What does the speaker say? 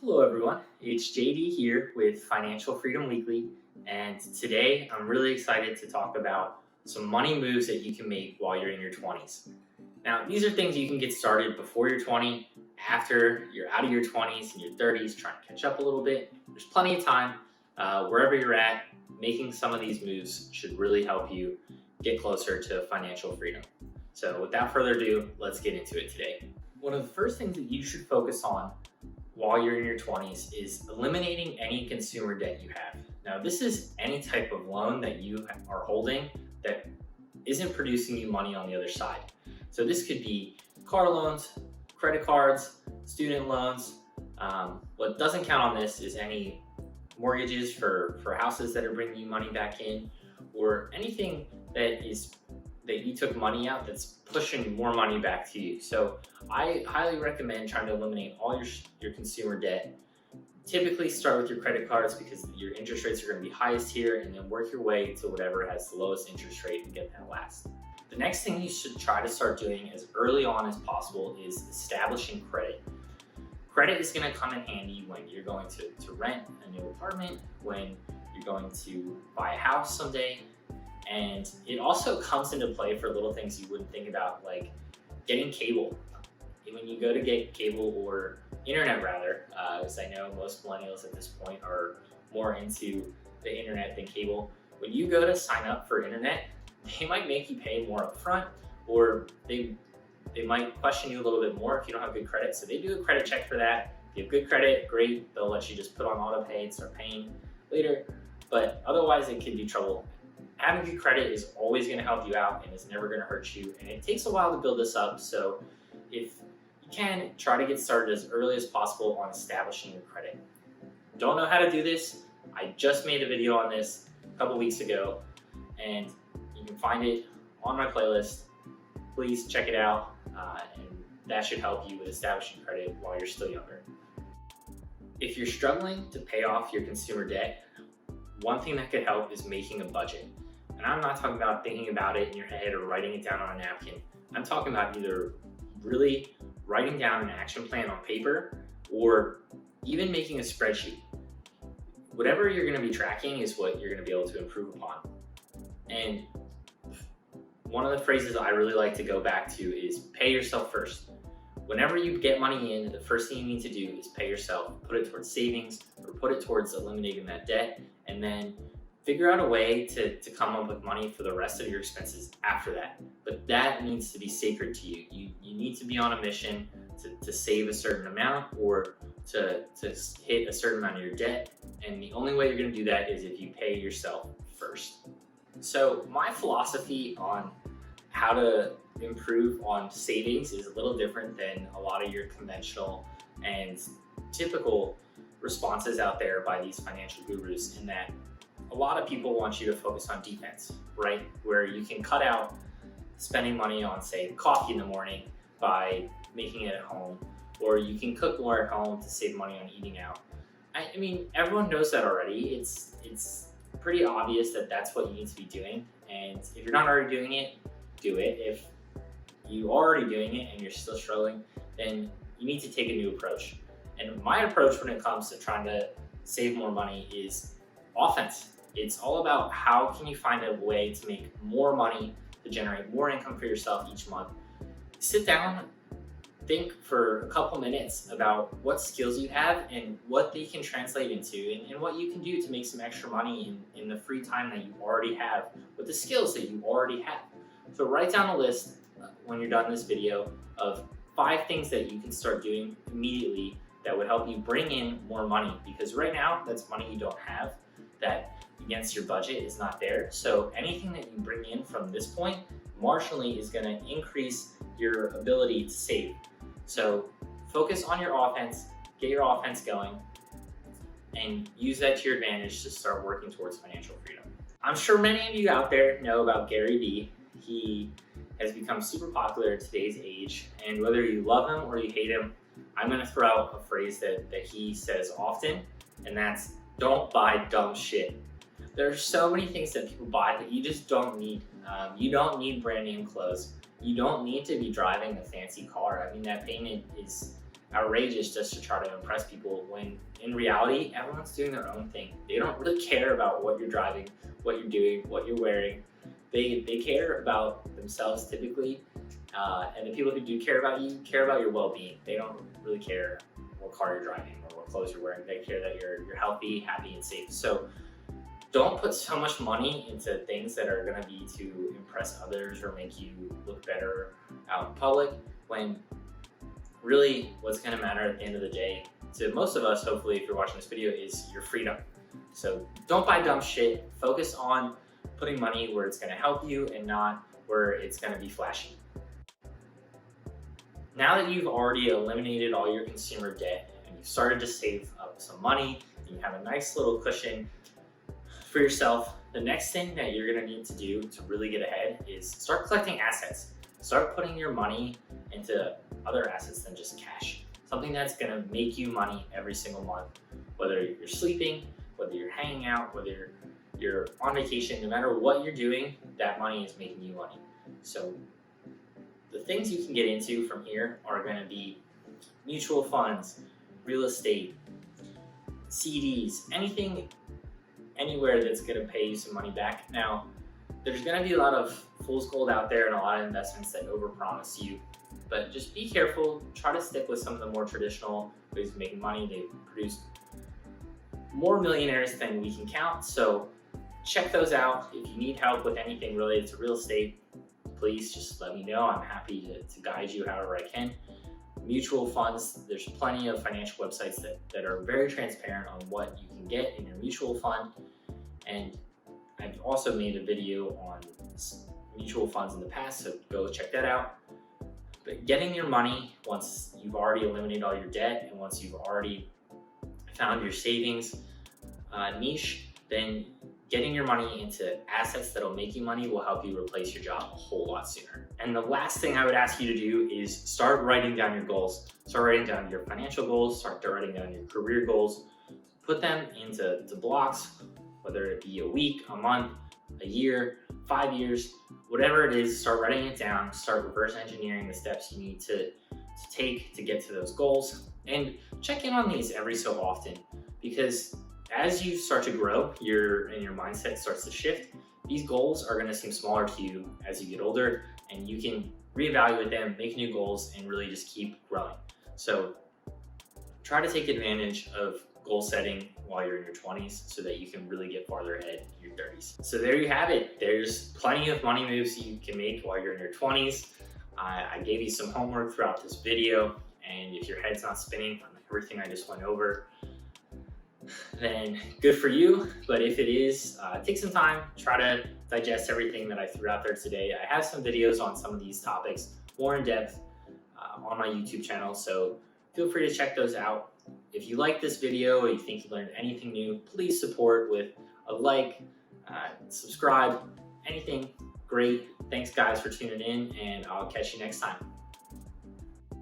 Hello everyone, it's JD here with Financial Freedom Weekly, and today I'm really excited to talk about some money moves that you can make while you're in your 20s. Now, these are things you can get started before you're 20, after you're out of your 20s and your 30s, trying to catch up a little bit. There's plenty of time. Wherever you're at, making some of these moves should really help you get closer to financial freedom. So without further ado, let's get into it today. One of the first things that you should focus on while you're in your 20s is eliminating any consumer debt you have. Now, this is any type of loan that you are holding that isn't producing you money on the other side. So this could be car loans, credit cards, student loans. What doesn't count on this is any mortgages for houses that are bringing you money back in, or anything that you took money out that's pushing more money back to you. So I highly recommend trying to eliminate all your consumer debt. Typically start with your credit cards because your interest rates are going to be highest here, and then work your way to whatever has the lowest interest rate and get that last. The next thing you should try to start doing as early on as possible is establishing credit. Credit is going to come in handy when you're going to rent a new apartment, when you're going to buy a house someday. And it also comes into play for little things you wouldn't think about, like getting cable. When you go to get cable, or internet rather, because I know most millennials at this point are more into the internet than cable. When you go to sign up for internet, they might make you pay more upfront, or they might question you a little bit more if you don't have good credit. So they do a credit check for that. If you have good credit, great. They'll let you just put on auto pay and start paying later. But otherwise, it can be trouble. Having good credit is always going to help you out and is never going to hurt you. And it takes a while to build this up. So if you can, try to get started as early as possible on establishing your credit. Don't know how to do this? I just made a video on this a couple weeks ago, and you can find it on my playlist. Please check it out, and that should help you with establishing credit while you're still younger. If you're struggling to pay off your consumer debt, one thing that could help is making a budget. And I'm not talking about thinking about it in your head or writing it down on a napkin. I'm talking about either really writing down an action plan on paper, or even making a spreadsheet. Whatever you're going to be tracking is what you're going to be able to improve upon. And one of the phrases I really like to go back to is pay yourself first. Whenever you get money in, the first thing you need to do is pay yourself. Put it towards savings, or put it towards eliminating that debt, and then figure out a way to come up with money for the rest of your expenses after that. But that needs to be sacred to you. You need to be on a mission to save a certain amount, or to hit a certain amount of your debt. And the only way you're going to do that is if you pay yourself first. So my philosophy on how to improve on savings is a little different than a lot of your conventional and typical responses out there by these financial gurus, in that a lot of people want you to focus on defense, right? Where you can cut out spending money on, say, coffee in the morning by making it at home, or you can cook more at home to save money on eating out. I mean, everyone knows that already. It's pretty obvious that that's what you need to be doing. And if you're not already doing it, do it. If you are already doing it and you're still struggling, then you need to take a new approach. And my approach when it comes to trying to save more money is offense. It's all about how can you find a way to make more money, to generate more income for yourself each month. Sit down, think for a couple minutes about what skills you have and what they can translate into, and what you can do to make some extra money in the free time that you already have with the skills that you already have. So write down a list when you're done this video of 5 things that you can start doing immediately that would help you bring in more money, because right now that's money you don't have, that against your budget is not there. So anything that you bring in from this point marginally is going to increase your ability to save. So focus on your offense, get your offense going, and use that to your advantage to start working towards financial freedom. I'm sure many of you out there know about Gary Vee. He has become super popular in today's age, and whether you love him or you hate him, I'm going to throw out a phrase that he says often, and that's, don't buy dumb shit. There are so many things that people buy that you just don't need. You don't need brand name clothes. You don't need to be driving a fancy car. I mean, that payment is outrageous just to try to impress people, when in reality, everyone's doing their own thing. They don't really care about what you're driving, what you're doing, what you're wearing. They care about themselves typically, and the people who do care about you care about your well-being. They don't really care what car you're driving or what clothes you're wearing. They care that you're healthy, happy, and safe. So don't put so much money into things that are going to be to impress others or make you look better out in public, when really what's going to matter at the end of the day to most of us, hopefully, if you're watching this video, is your freedom. So don't buy dumb shit. Focus on putting money where it's going to help you and not where it's going to be flashy. Now that you've already eliminated all your consumer debt and you've started to save up some money and you have a nice little cushion for yourself, the next thing that you're going to need to do to really get ahead is start collecting assets. Start putting your money into other assets than just cash. Something that's going to make you money every single month, whether you're sleeping, whether you're hanging out, whether you're on vacation, no matter what you're doing, that money is making you money. So the things you can get into from here are going to be mutual funds, real estate, CDs, anything, anywhere that's going to pay you some money back. Now, there's going to be a lot of fool's gold out there and a lot of investments that overpromise you, but just be careful. Try to stick with some of the more traditional ways of making money. They've produced more millionaires than we can count, so check those out. If you need help with anything related to real estate, please just let me know. I'm happy to guide you however I can. Mutual funds, there's plenty of financial websites that are very transparent on what you can get in your mutual fund. And I've also made a video on mutual funds in the past, so go check that out. But getting your money, once you've already eliminated all your debt and once you've already found your savings niche, then getting your money into assets that'll make you money will help you replace your job a whole lot sooner. And the last thing I would ask you to do is start writing down your goals. Start writing down your financial goals, start writing down your career goals. Put them into blocks, whether it be a week, a month, a year, 5 years, whatever it is, start writing it down, start reverse engineering the steps you need to take to get to those goals. And check in on these every so often, because as you start to grow, your mindset starts to shift. These goals are going to seem smaller to you as you get older, and you can reevaluate them, make new goals, and really just keep growing. So try to take advantage of goal setting while you're in your 20s so that you can really get farther ahead in your 30s. So there you have it. There's plenty of money moves you can make while you're in your 20s. I gave you some homework throughout this video, and if your head's not spinning from everything I just went over, then good for you. But if it is, take some time, try to digest everything that I threw out there today. I have some videos on some of these topics more in depth on my YouTube channel, so feel free to check those out. If you like this video or you think you learned anything new, please support with a like, subscribe, anything great. Thanks guys for tuning in, and I'll catch you next time.